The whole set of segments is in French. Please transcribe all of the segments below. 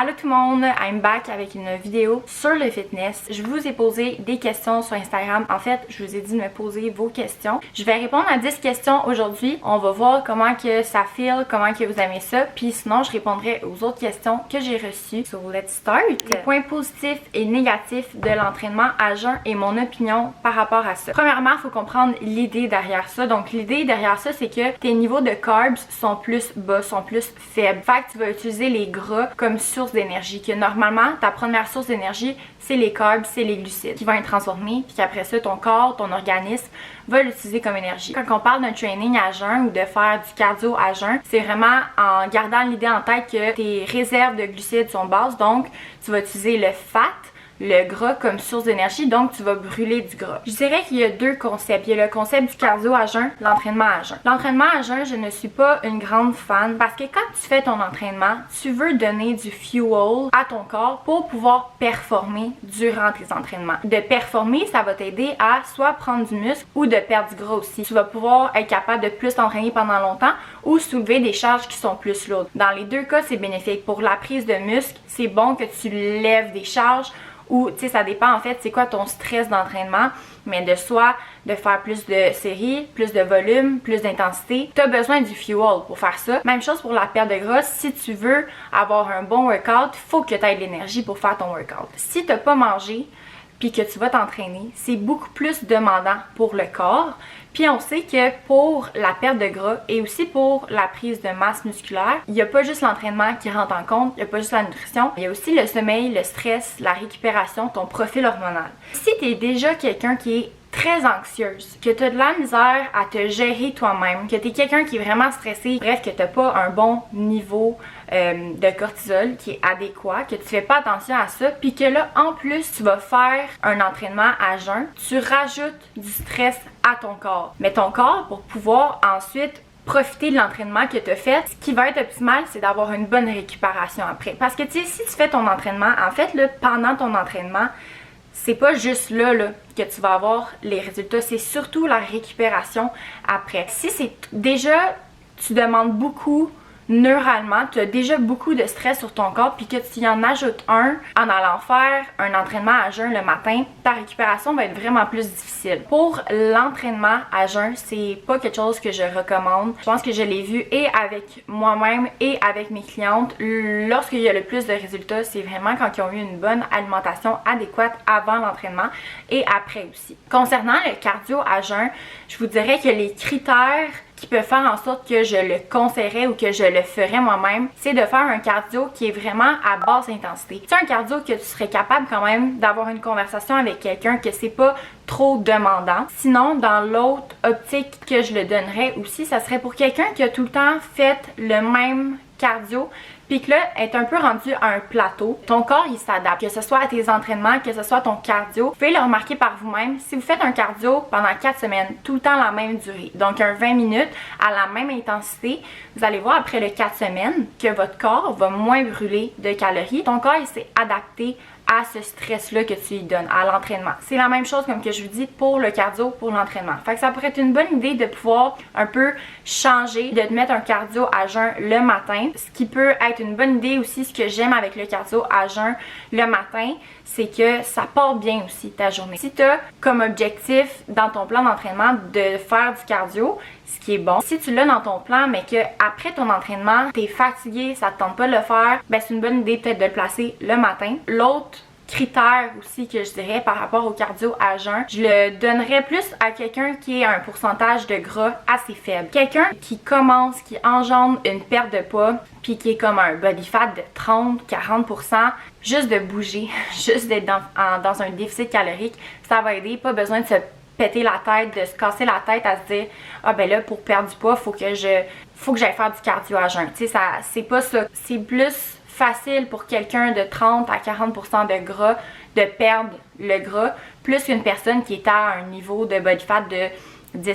Allô tout le monde, I'm back avec une vidéo sur le fitness. Je vous ai posé des questions sur Instagram. En fait, je vous ai dit de me poser vos questions. Je vais répondre à 10 questions aujourd'hui. On va voir comment que ça feel, comment que vous aimez ça. Puis sinon, je répondrai aux autres questions que j'ai reçues. So, let's start. Les points positifs et négatifs de l'entraînement à jeun et mon opinion par rapport à ça. Premièrement, il faut comprendre l'idée derrière ça. Donc, l'idée derrière ça, c'est que tes niveaux de carbs sont plus bas, sont plus faibles. Fait que tu vas utiliser les gras comme source d'énergie. Que normalement, ta première source d'énergie, c'est les carbs, c'est les glucides qui vont être transformés, puis qu'après ça, ton corps, ton organisme va l'utiliser comme énergie. Quand on parle d'un training à jeun ou de faire du cardio à jeun, c'est vraiment en gardant l'idée en tête que tes réserves de glucides sont basses, donc tu vas utiliser le fat, le gras comme source d'énergie, donc tu vas brûler du gras. Je dirais qu'il y a deux concepts. Il y a le concept du cardio à jeun, l'entraînement à jeun. L'entraînement à jeun, je ne suis pas une grande fan parce que quand tu fais ton entraînement, tu veux donner du fuel à ton corps pour pouvoir performer durant tes entraînements. De performer, ça va t'aider à soit prendre du muscle ou de perdre du gras aussi. Tu vas pouvoir être capable de plus t'entraîner pendant longtemps ou soulever des charges qui sont plus lourdes. Dans les deux cas, c'est bénéfique. Pour la prise de muscle, c'est bon que tu lèves des charges ou, tu sais, ça dépend en fait c'est quoi ton stress d'entraînement, mais de soit de faire plus de séries, plus de volume, plus d'intensité, tu as besoin du fuel pour faire ça. Même chose pour la perte de gras, si tu veux avoir un bon workout, il faut que tu aies de l'énergie pour faire ton workout. Si tu n'as pas mangé, puis que tu vas t'entraîner, c'est beaucoup plus demandant pour le corps. Puis on sait que pour la perte de gras et aussi pour la prise de masse musculaire, il n'y a pas juste l'entraînement qui rentre en compte, il n'y a pas juste la nutrition, il y a aussi le sommeil, le stress, la récupération, ton profil hormonal. Si tu es déjà quelqu'un qui est très anxieuse, que tu as de la misère à te gérer toi-même, que tu es quelqu'un qui est vraiment stressé, bref, que tu n'as pas un bon niveau de cortisol qui est adéquat, que tu fais pas attention à ça, puis que là, en plus, tu vas faire un entraînement à jeun, tu rajoutes du stress à ton corps. Mais ton corps, pour pouvoir ensuite profiter de l'entraînement que tu as fait, ce qui va être optimal, c'est d'avoir une bonne récupération après. Parce que tu sais, si tu fais ton entraînement, en fait, là, pendant ton entraînement, c'est pas juste là que tu vas avoir les résultats, c'est surtout la récupération après. Si c'est déjà, tu demandes beaucoup neuralement, tu as déjà beaucoup de stress sur ton corps, puis que tu y en ajoutes un en allant faire un entraînement à jeun le matin, ta récupération va être vraiment plus difficile. Pour l'entraînement à jeun, c'est pas quelque chose que je recommande. Je pense que je l'ai vu et avec moi-même et avec mes clientes. Lorsqu'il y a le plus de résultats, c'est vraiment quand ils ont eu une bonne alimentation adéquate avant l'entraînement et après aussi. Concernant le cardio à jeun, je vous dirais que les critères qui peut faire en sorte que je le conseillerais ou que je le ferais moi-même, c'est de faire un cardio qui est vraiment à basse intensité. C'est un cardio que tu serais capable quand même d'avoir une conversation avec quelqu'un, que c'est pas trop demandant. Sinon, dans l'autre optique que je le donnerais aussi, ça serait pour quelqu'un qui a tout le temps fait le même cardio, puis que là, est un peu rendu à un plateau. Ton corps, il s'adapte. Que ce soit à tes entraînements, que ce soit ton cardio. Vous pouvez le remarquer par vous-même. Si vous faites un cardio pendant 4 semaines, tout le temps la même durée, donc un 20 minutes à la même intensité, vous allez voir après les 4 semaines que votre corps va moins brûler de calories. Ton corps, il s'est adapté à ce stress-là que tu lui donnes, à l'entraînement. C'est la même chose comme que je vous dis pour le cardio, pour l'entraînement. Fait que ça pourrait être une bonne idée de pouvoir un peu changer, de te mettre un cardio à jeun le matin. Ce qui peut être une bonne idée aussi, ce que j'aime avec le cardio à jeun le matin, c'est que ça part bien aussi ta journée. Si tu as comme objectif dans ton plan d'entraînement de faire du cardio, ce qui est bon. Si tu l'as dans ton plan, mais que après ton entraînement, t'es fatigué, ça te tente pas de le faire, ben c'est une bonne idée peut-être de le placer le matin. L'autre critère aussi que je dirais par rapport au cardio à jeun, je le donnerais plus à quelqu'un qui a un pourcentage de gras assez faible. Quelqu'un qui commence, qui engendre une perte de poids, puis qui est comme un body fat de 30-40%, juste de bouger, juste d'être dans un déficit calorique, ça va aider. Pas besoin de se péter la tête, de se casser la tête à se dire ah ben là pour perdre du poids faut que j'aille faire du cardio à jeun. Tu sais, ça c'est pas ça. C'est plus facile pour quelqu'un de 30 à 40% de gras de perdre le gras plus qu'une personne qui est à un niveau de body fat de 10%.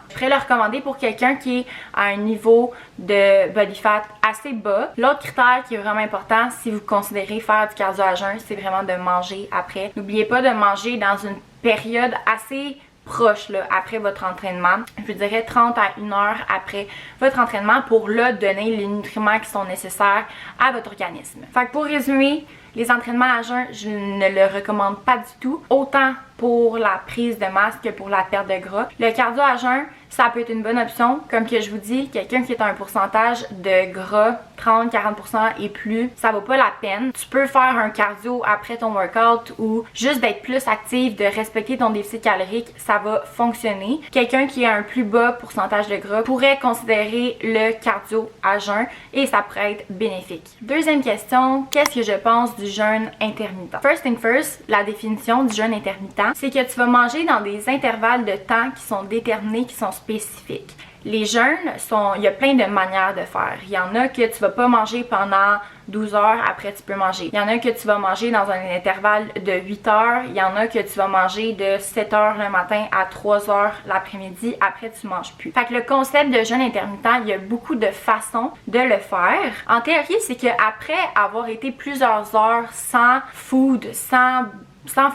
Je pourrais le recommander pour quelqu'un qui est à un niveau de body fat assez bas. L'autre critère qui est vraiment important si vous considérez faire du cardio à jeun, c'est vraiment de manger après. N'oubliez pas de manger dans une période assez proche là, après votre entraînement. Je dirais 30 à 1 heure après votre entraînement pour là donner les nutriments qui sont nécessaires à votre organisme. Fait que pour résumer, les entraînements à jeun, je ne le recommande pas du tout, autant pour la prise de masse que pour la perte de gras. Le cardio à jeun, ça peut être une bonne option. Comme que je vous dis, quelqu'un qui est à un pourcentage de gras, 30-40% et plus, ça vaut pas la peine. Tu peux faire un cardio après ton workout ou juste d'être plus actif, de respecter ton déficit calorique, ça va fonctionner. Quelqu'un qui a un plus bas pourcentage de gras pourrait considérer le cardio à jeun et ça pourrait être bénéfique. Deuxième question, qu'est-ce que je pense du jeûne intermittent? First thing first, la définition du jeûne intermittent, c'est que tu vas manger dans des intervalles de temps qui sont déterminés, qui sont spécifiques. Les jeûnes, il y a plein de manières de faire. Il y en a que tu vas pas manger pendant 12 heures, après tu peux manger. Il y en a que tu vas manger dans un intervalle de 8 heures. Il y en a que tu vas manger de 7 heures le matin à 3 heures l'après-midi, après tu manges plus. Fait que le concept de jeûne intermittent, il y a beaucoup de façons de le faire. En théorie, c'est qu'après avoir été plusieurs heures sans food, sans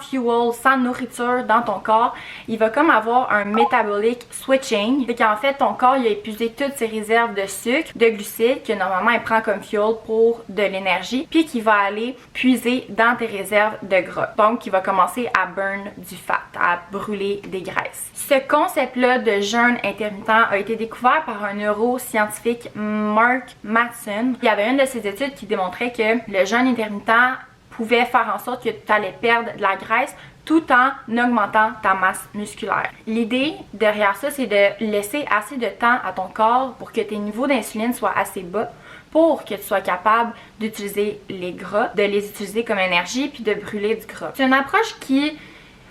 fuel, sans nourriture dans ton corps, il va comme avoir un metabolic switching. C'est qu'en fait, ton corps il a épuisé toutes ses réserves de sucre, de glucides, que normalement il prend comme fuel pour de l'énergie, puis qu'il va aller puiser dans tes réserves de gras. Donc, il va commencer à burn du fat, à brûler des graisses. Ce concept-là de jeûne intermittent a été découvert par un neuroscientifique, Mark Matheson. Il y avait une de ses études qui démontrait que le jeûne intermittent pouvait faire en sorte que tu allais perdre de la graisse tout en augmentant ta masse musculaire. L'idée derrière ça, c'est de laisser assez de temps à ton corps pour que tes niveaux d'insuline soient assez bas pour que tu sois capable d'utiliser les gras, de les utiliser comme énergie puis de brûler du gras. C'est une approche qui,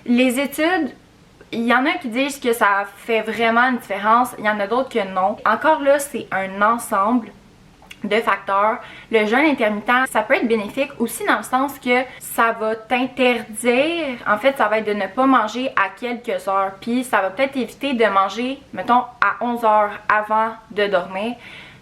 les études, il y en a qui disent que ça fait vraiment une différence, il y en a d'autres que non. Encore là, c'est un ensemble de facteurs. Le jeûne intermittent, ça peut être bénéfique aussi dans le sens que ça va t'interdire, en fait, ça va être de ne pas manger à quelques heures. Puis ça va peut-être éviter de manger, mettons, à 11 heures avant de dormir.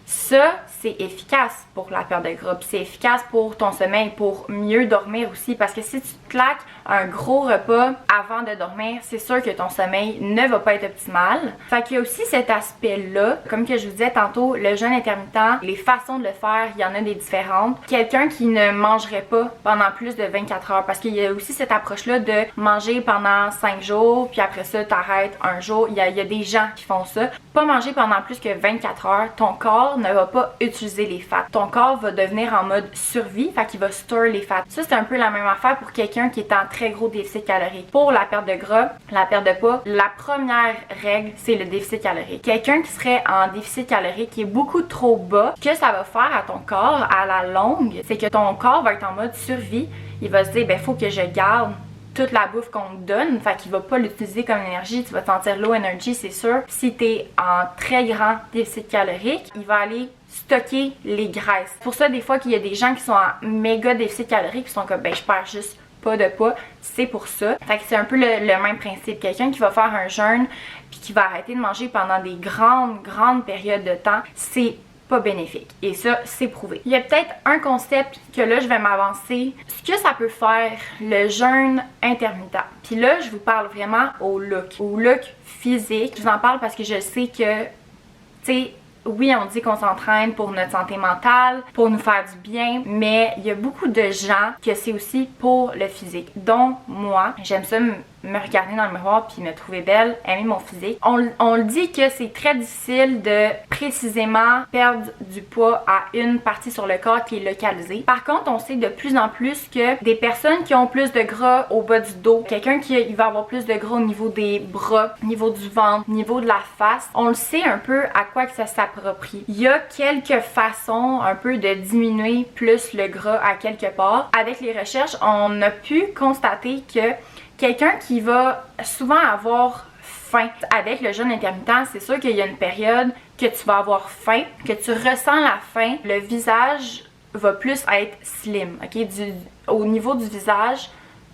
Ça, c'est efficace pour la perte de gras, puis c'est efficace pour ton sommeil, pour mieux dormir aussi, parce que si tu te claques un gros repas avant de dormir, c'est sûr que ton sommeil ne va pas être optimal. Fait qu'il y a aussi cet aspect-là, comme que je vous disais tantôt, le jeûne intermittent, les façons de le faire, il y en a des différentes. Quelqu'un qui ne mangerait pas pendant plus de 24 heures, parce qu'il y a aussi cette approche-là de manger pendant 5 jours, puis après ça, t'arrêtes un jour. Il y a des gens qui font ça. Pas manger pendant plus que 24 heures, ton corps ne va pas utiliser les fats. Ton corps va devenir en mode survie, fait qu'il va store les fats. Ça, c'est un peu la même affaire pour quelqu'un qui est en très gros déficit calorique. Pour la perte de gras, la perte de poids, la première règle, c'est le déficit calorique. Quelqu'un qui serait en déficit calorique qui est beaucoup trop bas, ce que ça va faire à ton corps à la longue, c'est que ton corps va être en mode survie. Il va se dire, ben, faut que je garde toute la bouffe qu'on te donne, fait qu'il va pas l'utiliser comme énergie, tu vas te sentir low energy, c'est sûr. Si t'es en très grand déficit calorique, il va aller stocker les graisses. Pour ça, des fois qu'il y a des gens qui sont en méga déficit calorique, qui sont comme, ben, je perds juste pas de poids, c'est pour ça. Fait que c'est un peu le même principe. Quelqu'un qui va faire un jeûne puis qui va arrêter de manger pendant des grandes périodes de temps, c'est pas bénéfique. Et ça, c'est prouvé. Il y a peut-être un concept que là, je vais m'avancer. Ce que ça peut faire, le jeûne intermittent. Puis là, je vous parle vraiment au look physique. Je vous en parle parce que je sais que, tu sais, oui, on dit qu'on s'entraîne pour notre santé mentale, pour nous faire du bien, mais il y a beaucoup de gens que c'est aussi pour le physique, dont moi. J'aime ça me regarder dans le miroir puis me trouver belle, aimer mon physique. On le dit que c'est très difficile de précisément perdre du poids à une partie sur le corps qui est localisée. Par contre, on sait de plus en plus que des personnes qui ont plus de gras au bas du dos, quelqu'un qui va avoir plus de gras au niveau des bras, au niveau du ventre, au niveau de la face, on le sait un peu à quoi que ça s'approprie. Il y a quelques façons un peu de diminuer plus le gras à quelque part. Avec les recherches, on a pu constater que quelqu'un qui va souvent avoir faim avec le jeûne intermittent, c'est sûr qu'il y a une période que tu vas avoir faim, que tu ressens la faim, le visage va plus être slim, ok? Au niveau du visage,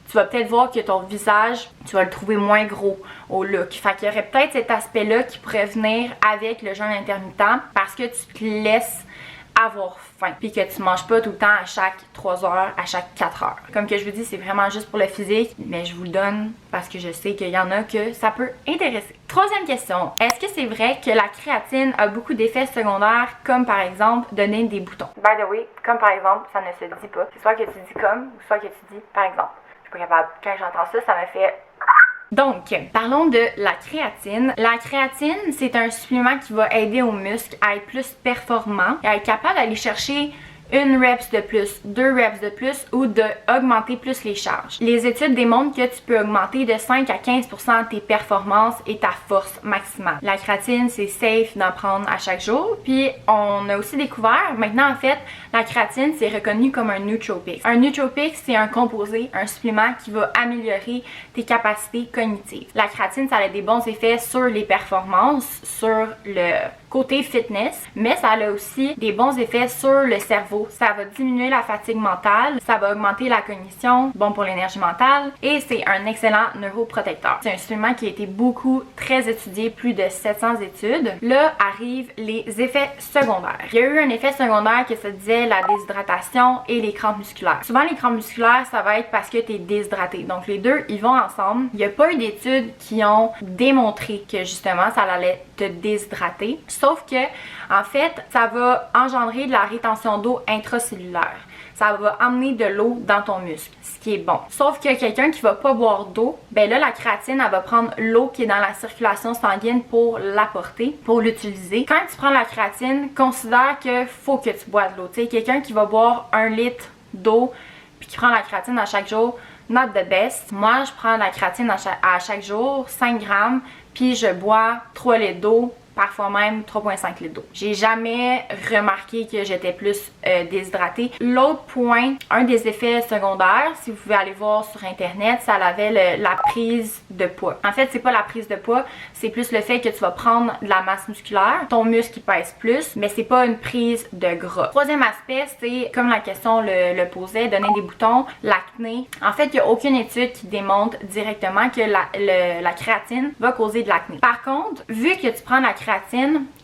tu vas peut-être voir que ton visage, tu vas le trouver moins gros au look. Fait qu'il y aurait peut-être cet aspect-là qui pourrait venir avec le jeûne intermittent parce que tu te laisses avoir faim, puis que tu manges pas tout le temps à chaque 3 heures, à chaque 4 heures. Comme que je vous dis, c'est vraiment juste pour le physique, mais je vous le donne parce que je sais qu'il y en a que ça peut intéresser. Troisième question, est-ce que c'est vrai que la créatine a beaucoup d'effets secondaires, comme par exemple donner des boutons? By the way, comme par exemple, ça ne se dit pas. C'est soit que tu dis comme, ou soit que tu dis par exemple. Je suis pas capable. Quand j'entends ça, ça me fait... Donc, parlons de la créatine. La créatine, c'est un supplément qui va aider aux muscles à être plus performants et à être capable d'aller chercher une reps de plus, 2 reps de plus ou d'augmenter plus les charges. Les études démontrent que tu peux augmenter de 5 à 15% tes performances et ta force maximale. La créatine, c'est safe d'en prendre à chaque jour. Puis, on a aussi découvert, maintenant en fait, la créatine, c'est reconnu comme un nootropic. Un nootropic, c'est un composé, un supplément qui va améliorer tes capacités cognitives. La créatine, ça a des bons effets sur les performances, sur le côté fitness, mais ça a aussi des bons effets sur le cerveau. Ça va diminuer la fatigue mentale, ça va augmenter la cognition, bon pour l'énergie mentale, et c'est un excellent neuroprotecteur. C'est un supplément qui a été très étudié, plus de 700 études. Là arrivent les effets secondaires. Il y a eu un effet secondaire que se disait la déshydratation et les crampes musculaires. Souvent les crampes musculaires, ça va être parce que tu es déshydraté. Donc les deux, ils vont ensemble. Il n'y a pas eu d'études qui ont démontré que justement ça allait te déshydrater. Sauf que, en fait, ça va engendrer de la rétention d'eau intracellulaire. Ça va amener de l'eau dans ton muscle, ce qui est bon. Sauf que quelqu'un qui va pas boire d'eau, ben là, la créatine, elle va prendre l'eau qui est dans la circulation sanguine pour l'apporter, pour l'utiliser. Quand tu prends la créatine, considère que faut que tu bois de l'eau. Tu sais, quelqu'un qui va boire 1 litre d'eau puis qui prend la créatine à chaque jour, not the best. Moi, je prends la créatine à chaque jour, 5 grammes, puis je bois 3 litres d'eau, parfois même 3,5 litres d'eau. J'ai jamais remarqué que j'étais plus déshydratée. L'autre point, un des effets secondaires, si vous pouvez aller voir sur internet, ça avait la prise de poids. En fait, c'est pas la prise de poids, c'est plus le fait que tu vas prendre de la masse musculaire, ton muscle qui pèse plus, mais c'est pas une prise de gras. Troisième aspect, c'est comme la question le posait, donner des boutons, l'acné. En fait, il n'y a aucune étude qui démontre directement que la créatine va causer de l'acné. Par contre, vu que tu prends la créatine,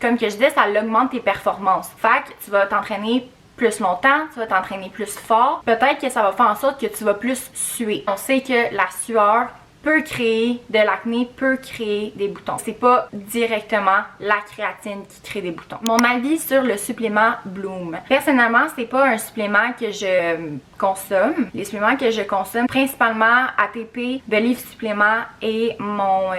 comme que je disais, ça augmente tes performances. Fait que tu vas t'entraîner plus longtemps, tu vas t'entraîner plus fort. Peut-être que ça va faire en sorte que tu vas plus suer. On sait que la sueur peut créer de l'acné, peut créer des boutons. C'est pas directement la créatine qui crée des boutons. Mon avis sur le supplément Bloom. Personnellement, c'est pas un supplément que je consomme. Les suppléments que je consomme, principalement ATP, Believe Supplément et mon...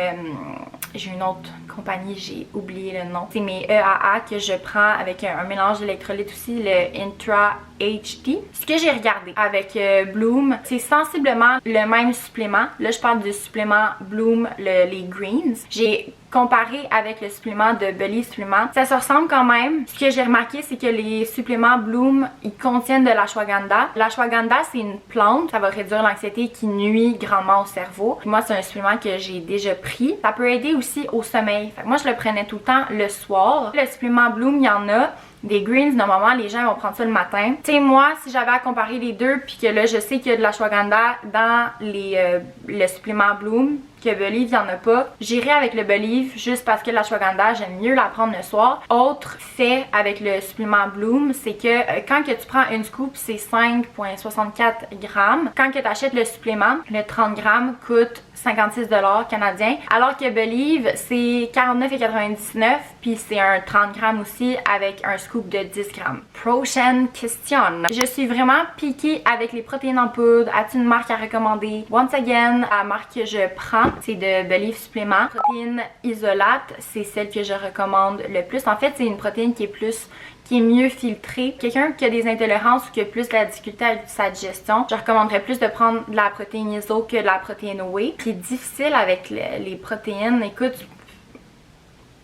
j'ai une autre compagnie, j'ai oublié le nom. C'est mes EAA que je prends avec un mélange d'électrolytes aussi, le Intra HD. Ce que j'ai regardé avec Bloom, c'est sensiblement le même supplément. Là, je parle du supplément Bloom, les Greens. J'ai comparé avec le supplément de Believe Supplément. Ça se ressemble quand même. Ce que j'ai remarqué, c'est que les suppléments Bloom, ils contiennent de l'ashwagandha. L'ashwagandha, c'est une plante. Ça va réduire l'anxiété qui nuit grandement au cerveau. Puis moi, c'est un supplément que j'ai déjà pris. Ça peut aider aussi au sommeil. Fait que moi, je le prenais tout le temps le soir. Le supplément Bloom, il y en a. Des greens, normalement, les gens vont prendre ça le matin. Tu sais, moi, si j'avais à comparer les deux, puis que là, je sais qu'il y a de l'ashwagandha dans le supplément Bloom, que Believe, il n'y en a pas, j'irai avec le Believe juste parce que l'ashwagandha, j'aime mieux la prendre le soir. Autre fait avec le supplément Bloom, c'est que quand que tu prends une scoop, c'est 5,64 grammes. Quand que tu achètes le supplément, le 30 grammes coûte 56 $ canadiens, alors que Believe, c'est 49,99 $, puis c'est un 30 grammes aussi avec un scoop de 10 grammes. Prochaine question. Je suis vraiment piquée avec les protéines en poudre. As-tu une marque à recommander? Once again, la marque que je prends, c'est de Believe Supplément. Protéine isolate, c'est celle que je recommande le plus. En fait, c'est une protéine qui est mieux filtrée. Quelqu'un qui a des intolérances ou qui a plus de la difficulté avec sa digestion, je recommanderais plus de prendre de la protéine iso que de la protéine whey. Ce qui est difficile avec les protéines, écoute,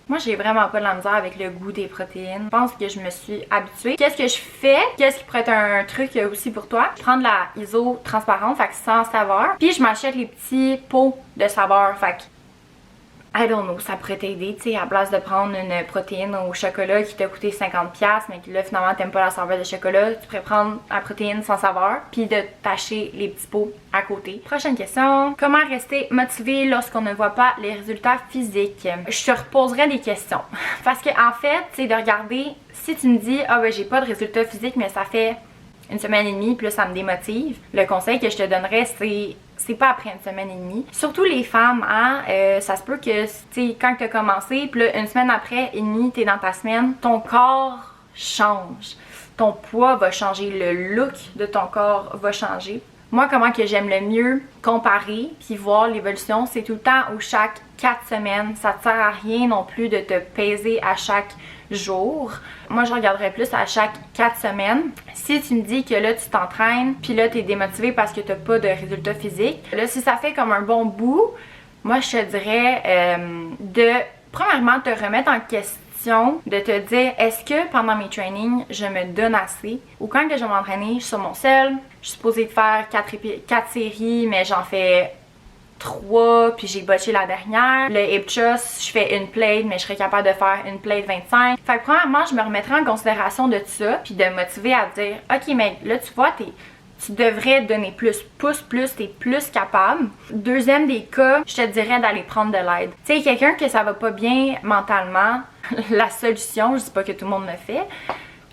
moi, j'ai vraiment pas de la misère avec le goût des protéines. Je pense que je me suis habituée. Qu'est-ce que je fais? Qu'est-ce qui pourrait être un truc aussi pour toi? Je prends de la iso transparente, fait que sans saveur. Puis je m'achète les petits pots de saveur, fait que I don't know, ça pourrait t'aider, tu sais, à la place de prendre une protéine au chocolat qui t'a coûté 50$, mais que là, finalement, t'aimes pas la saveur de chocolat, tu pourrais prendre la protéine sans saveur, puis de tâcher les petits pots à côté. Prochaine question. Comment rester motivé lorsqu'on ne voit pas les résultats physiques? Je te reposerai des questions. Parce que, en fait, c'est de regarder, si tu me dis, ah ben, j'ai pas de résultats physiques, mais ça fait une semaine et demie, puis là, ça me démotive. Le conseil que je te donnerais, c'est pas après une semaine et demie. Surtout les femmes, hein, ça se peut que, tu sais, quand t'as commencé, puis là, une semaine après et demie, t'es dans ta semaine, ton corps change. Ton poids va changer, le look de ton corps va changer. Moi, comment que j'aime le mieux comparer puis voir l'évolution, c'est tout le temps où chaque 4 semaines. Ça te sert à rien non plus de te peser à chaque jour. Moi, je regarderais plus à chaque 4 semaines. Si tu me dis que là, tu t'entraînes puis là, t'es démotivé parce que t'as pas de résultats physiques, là, si ça fait comme un bon bout, moi, je te dirais de, premièrement, te remettre en question, de te dire, est-ce que pendant mes trainings, je me donne assez? Ou quand que je vais m'entraîner, je suis sur mon sel, je suis supposée de faire 4 séries, mais j'en fais 3, puis j'ai botché la dernière. Le hip thrust, je fais une plate, mais je serais capable de faire une plate 25. Fait que premièrement, je me remettrai en considération de tout ça, puis de me motiver à dire, ok, mais là, tu vois, tu devrais donner plus, pousse plus, t'es plus capable. Deuxième des cas, je te dirais d'aller prendre de l'aide. Tu sais, quelqu'un que ça va pas bien mentalement, la solution, je dis pas que tout le monde le fait,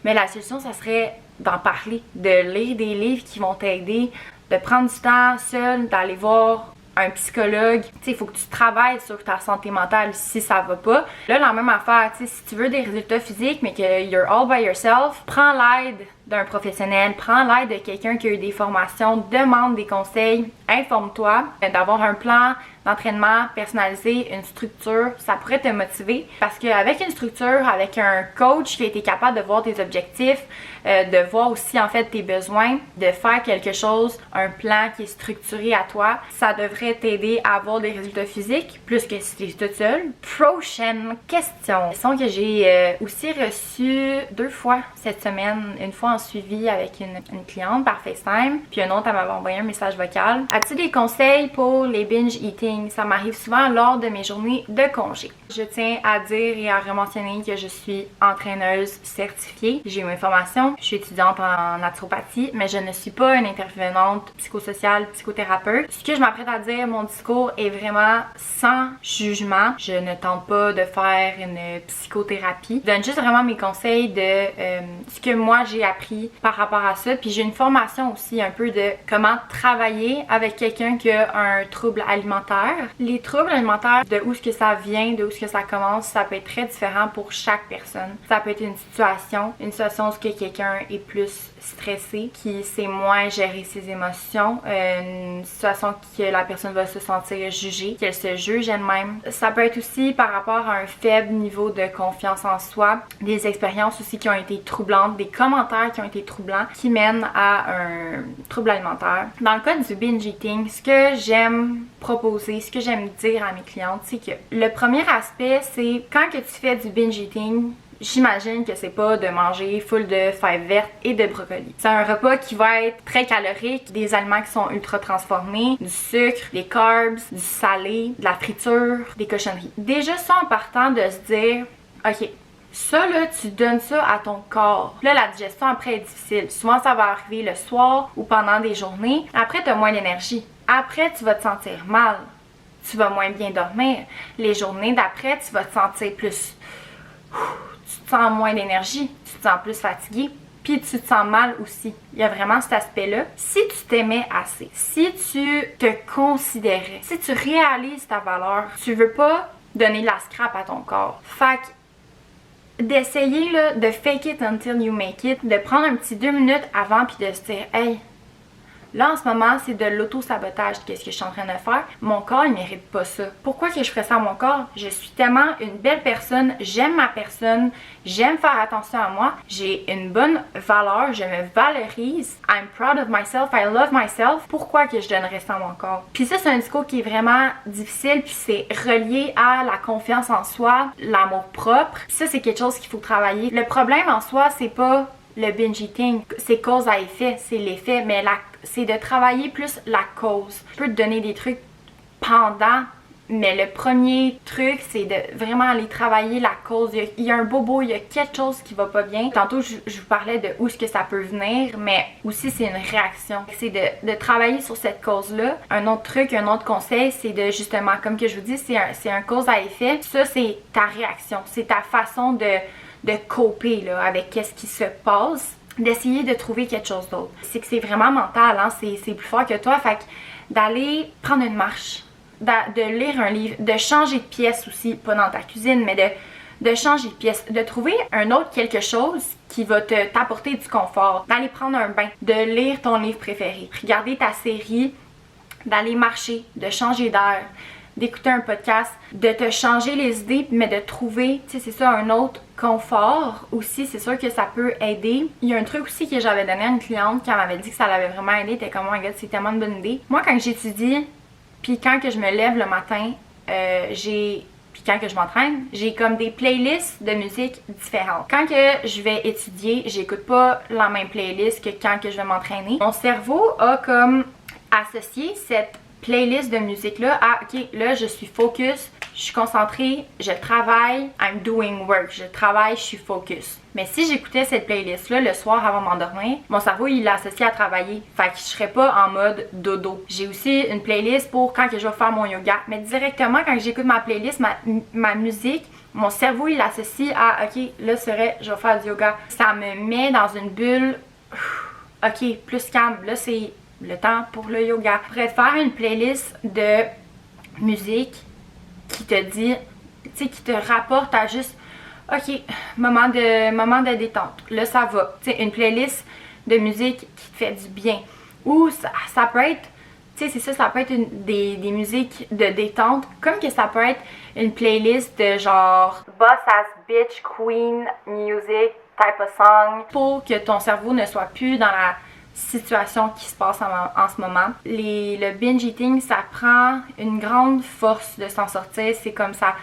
mais la solution, ça serait d'en parler, de lire des livres qui vont t'aider, de prendre du temps seul, d'aller voir un psychologue. Tu sais, il faut que tu travailles sur ta santé mentale si ça va pas. Là, la même affaire, tu sais, si tu veux des résultats physiques, mais que you're all by yourself, prends l'aide d'un professionnel, prends l'aide de quelqu'un qui a eu des formations, demande des conseils, informe-toi, d'avoir un plan d'entraînement personnalisé, une structure, ça pourrait te motiver parce qu'avec une structure, avec un coach qui a été capable de voir tes objectifs, de voir aussi en fait tes besoins, de faire quelque chose, un plan qui est structuré à toi, ça devrait t'aider à avoir des résultats physiques plus que si tu es toute seule. Prochaine question. Question que j'ai aussi reçue 2 fois cette semaine, une fois en suivi avec une cliente par FaceTime, puis une autre elle m'avait envoyé un message vocal. As-tu des conseils pour les binge eating? Ça m'arrive souvent lors de mes journées de congé. Je tiens à dire et à rementionner que je suis entraîneuse certifiée. J'ai eu mes formations, je suis étudiante en naturopathie, mais je ne suis pas une intervenante psychosociale, psychothérapeute. Ce que je m'apprête à dire, mon discours est vraiment sans jugement. Je ne tente pas de faire une psychothérapie. Je donne juste vraiment mes conseils de ce que moi j'ai appris par rapport à ça. Puis j'ai une formation aussi un peu de comment travailler avec quelqu'un qui a un trouble alimentaire. Les troubles alimentaires, de où est-ce que ça vient, de où est-ce que ça commence, ça peut être très différent pour chaque personne. Ça peut être une situation où ce que quelqu'un est plus stressé, qui sait moins gérer ses émotions, une situation que la personne va se sentir jugée, qu'elle se juge elle-même. Ça peut être aussi par rapport à un faible niveau de confiance en soi, des expériences aussi qui ont été troublantes, des commentaires qui ont été troublants, qui mènent à un trouble alimentaire. Dans le cas du binge eating, ce que j'aime proposer, ce que j'aime dire à mes clientes, c'est que le premier aspect, c'est quand que tu fais du binge eating, j'imagine que c'est pas de manger full de fèves vertes et de brocolis. C'est un repas qui va être très calorique, des aliments qui sont ultra transformés, du sucre, des carbs, du salé, de la friture, des cochonneries. Déjà ça en partant de se dire, ok, ça là, tu donnes ça à ton corps. Là, la digestion après est difficile. Souvent ça va arriver le soir ou pendant des journées. Après, tu as moins d'énergie. Après, tu vas te sentir mal. Tu vas moins bien dormir. Les journées d'après, tu vas te sentir plus... Tu te sens moins d'énergie, tu te sens plus fatigué, puis tu te sens mal aussi. Il y a vraiment cet aspect-là. Si tu t'aimais assez, si tu te considérais, si tu réalises ta valeur, tu veux pas donner de la scrap à ton corps. Fait que d'essayer là, de fake it until you make it, de prendre un petit 2 minutes avant puis de se dire « Hey, là, en ce moment, c'est de l'auto-sabotage. Qu'est-ce que je suis en train de faire? Mon corps, il mérite pas ça. Pourquoi que je ferais ça à mon corps? Je suis tellement une belle personne. J'aime ma personne. J'aime faire attention à moi. J'ai une bonne valeur. Je me valorise. I'm proud of myself. I love myself. Pourquoi que je donnerais ça à mon corps? Puis ça, c'est un discours qui est vraiment difficile. Puis c'est relié à la confiance en soi, l'amour propre. Puis ça, c'est quelque chose qu'il faut travailler. Le problème en soi, c'est pas le binge eating. C'est cause à effet. C'est l'effet. Mais c'est de travailler plus la cause. Je peux te donner des trucs pendant Mais le premier truc, c'est de vraiment aller travailler la cause. Il y a un bobo, il y a quelque chose qui va pas bien. Tantôt, je vous parlais de où est-ce que ça peut venir, mais aussi c'est une réaction. C'est de travailler sur cette cause-là. Un autre truc, un autre conseil, c'est de justement, comme que je vous dis, c'est un cause à effet. Ça, c'est ta réaction. C'est ta façon de coper là, avec qu'est-ce qui se passe. D'essayer de trouver quelque chose d'autre. C'est que c'est vraiment mental, hein? C'est plus fort que toi. Fait que d'aller prendre une marche, de lire un livre, de changer de pièce aussi, pas dans ta cuisine, mais de changer de pièce, de trouver un autre quelque chose qui va t'apporter du confort, d'aller prendre un bain, de lire ton livre préféré, regarder ta série, d'aller marcher, de changer d'air, d'écouter un podcast, de te changer les idées, mais de trouver, tu sais, c'est ça, un autre confort aussi, c'est sûr que ça peut aider. Il y a un truc aussi que j'avais donné à une cliente qui m'avait dit que ça l'avait vraiment aidé, t'es comme, oh my god, c'est tellement une bonne idée. Moi, quand j'étudie, puis quand que je me lève le matin, puis quand que je m'entraîne, j'ai comme des playlists de musique différentes. Quand que je vais étudier, j'écoute pas la même playlist que quand que je vais m'entraîner. Mon cerveau a comme associé cette playlist de musique-là à, ok, là, je suis focus, je suis concentrée, je travaille, I'm doing work, je travaille, je suis focus. Mais si j'écoutais cette playlist-là le soir avant de m'endormir, mon cerveau, il l'associe à travailler. Fait que je serais pas en mode dodo. J'ai aussi une playlist pour quand que je vais faire mon yoga. Mais directement, quand j'écoute ma playlist, ma musique, mon cerveau, il l'associe à, ok, là, je vais faire du yoga. Ça me met dans une bulle, ok, plus calme. Là, c'est le temps pour le yoga. Je pourrais faire une playlist de musique qui te dit, tu sais, qui te rapporte à juste, ok, moment de détente. Là, ça va. Tu sais, une playlist de musique qui te fait du bien. Ou ça peut être, tu sais, c'est ça peut être des musiques de détente, comme que ça peut être une playlist de genre boss ass bitch queen music type of song, pour que ton cerveau ne soit plus dans la situation qui se passe en ce moment. Le binge eating, ça prend une grande force de s'en sortir. C'est comme ça,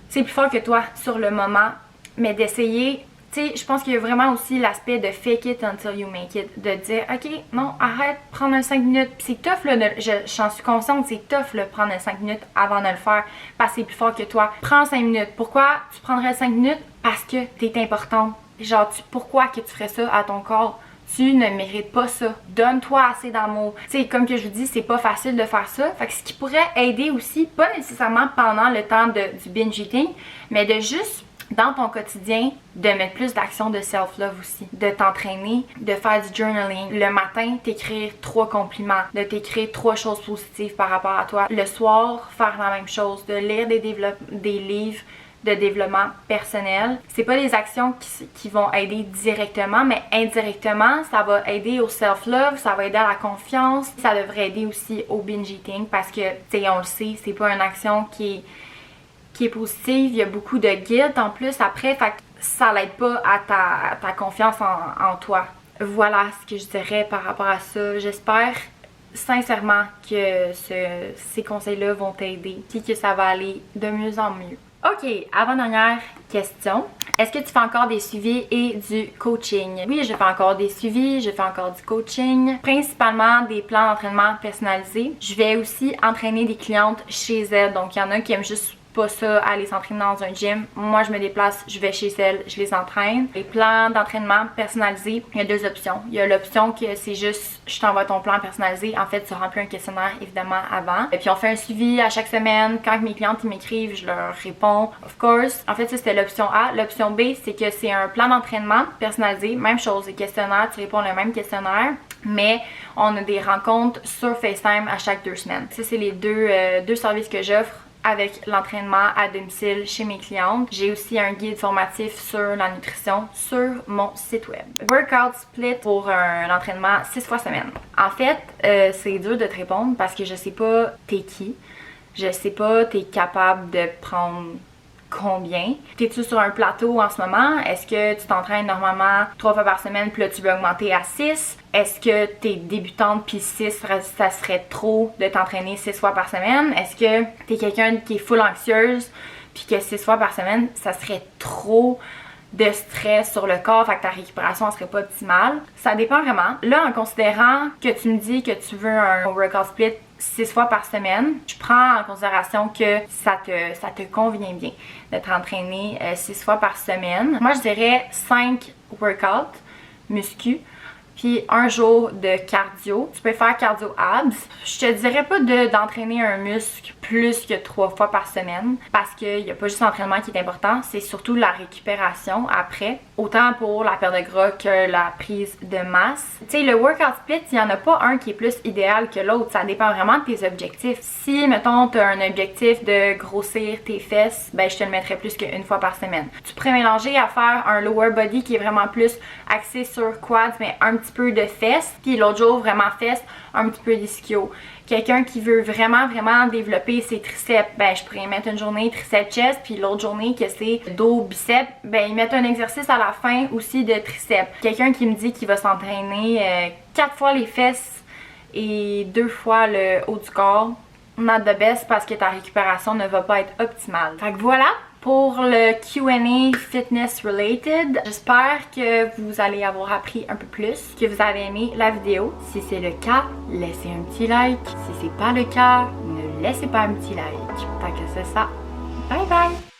c'est plus fort que toi sur le moment, mais d'essayer, tu sais, je pense qu'il y a vraiment aussi l'aspect de fake it until you make it, de dire, ok, non, arrête, prendre un 5 minutes. C'est tough, là, j'en suis consciente, c'est tough, là, prendre un 5 minutes avant de le faire, parce que c'est plus fort que toi. Prends 5 minutes. Pourquoi tu prendrais 5 minutes? Parce que t'es importante. Genre, pourquoi que tu ferais ça à ton corps? Tu ne mérites pas ça. Donne-toi assez d'amour. Tu sais, comme que je vous dis, c'est pas facile de faire ça. Fait que ce qui pourrait aider aussi, pas nécessairement pendant le temps du binge eating, mais de juste, dans ton quotidien, de mettre plus d'action de self-love aussi. De t'entraîner, de faire du journaling. Le matin, t'écrire 3 compliments, de t'écrire 3 choses positives par rapport à toi. Le soir, faire la même chose, de lire des livres de développement personnel. C'est pas des actions qui vont aider directement, mais indirectement, ça va aider au self-love, ça va aider à la confiance, ça devrait aider aussi au binge eating parce que, tu sais, on le sait, c'est pas une action qui est positive, il y a beaucoup de guilt en plus après, fait que ça l'aide pas à ta confiance en toi. Voilà ce que je dirais par rapport à ça. J'espère sincèrement que ces conseils-là vont t'aider et que ça va aller de mieux en mieux. Ok, avant-dernière question. Est-ce que tu fais encore des suivis et du coaching? Oui, je fais encore des suivis, je fais encore du coaching, principalement des plans d'entraînement personnalisés. Je vais aussi entraîner des clientes chez elles, donc il y en a qui aiment juste pas ça, aller s'entraîner dans un gym. Moi, je me déplace, je vais chez elles, je les entraîne. Les plans d'entraînement personnalisés, il y a 2 options. Il y a l'option que c'est juste, je t'envoie ton plan personnalisé. En fait, tu remplis un questionnaire, évidemment, avant. Et puis, on fait un suivi à chaque semaine. Quand mes clientes ils m'écrivent, je leur réponds, of course. En fait, ça, c'était l'option A. L'option B, c'est que c'est un plan d'entraînement personnalisé. Même chose, les questionnaires, tu réponds le même questionnaire. Mais on a des rencontres sur FaceTime à chaque 2 semaines. Ça, c'est les deux services que j'offre avec l'entraînement à domicile chez mes clientes. J'ai aussi un guide formatif sur la nutrition sur mon site web. Workout split pour un entraînement 6 fois semaine. En fait, c'est dur de te répondre parce que je sais pas t'es qui. Je sais pas t'es capable de prendre combien. T'es-tu sur un plateau en ce moment? Est-ce que tu t'entraînes normalement 3 fois par semaine puis là tu veux augmenter à 6? Est-ce que t'es débutante puis 6, ça serait trop de t'entraîner 6 fois par semaine? Est-ce que t'es quelqu'un qui est full anxieuse puis que 6 fois par semaine, ça serait trop de stress sur le corps, fait que ta récupération ne serait pas optimale. Ça dépend vraiment. Là, en considérant que tu me dis que tu veux un workout split 6 fois par semaine, je prends en considération que ça te convient bien de t'entraîner 6 fois par semaine. Moi, je dirais 5 workouts muscu, puis un jour de cardio. Tu peux faire cardio abs. Je te dirais pas d'entraîner un muscle plus que 3 fois par semaine parce qu'il n'y a pas juste l'entraînement qui est important, c'est surtout la récupération après, autant pour la perte de gras que la prise de masse. Tu sais, le workout split, il n'y en a pas un qui est plus idéal que l'autre, ça dépend vraiment de tes objectifs. Si, mettons, tu as un objectif de grossir tes fesses, ben je te le mettrais plus qu'une fois par semaine. Tu pourrais mélanger à faire un lower body qui est vraiment plus axé sur quads, mais un petit peu de fesses, puis l'autre jour vraiment fesses, un petit peu d'ischio. Quelqu'un qui veut vraiment développer ses triceps, ben je pourrais mettre une journée triceps chest, puis l'autre journée que c'est dos biceps, ben ils mettent un exercice à la fin aussi de triceps. Quelqu'un qui me dit qu'il va s'entraîner 4 fois les fesses et 2 fois le haut du corps, not the best parce que ta récupération ne va pas être optimale. Fait que voilà pour le Q&A fitness related. J'espère que vous allez avoir appris un peu plus, que vous avez aimé la vidéo. Si c'est le cas, laissez un petit like. Si c'est pas le cas, ne laissez pas un petit like. Fait que c'est ça. Bye bye!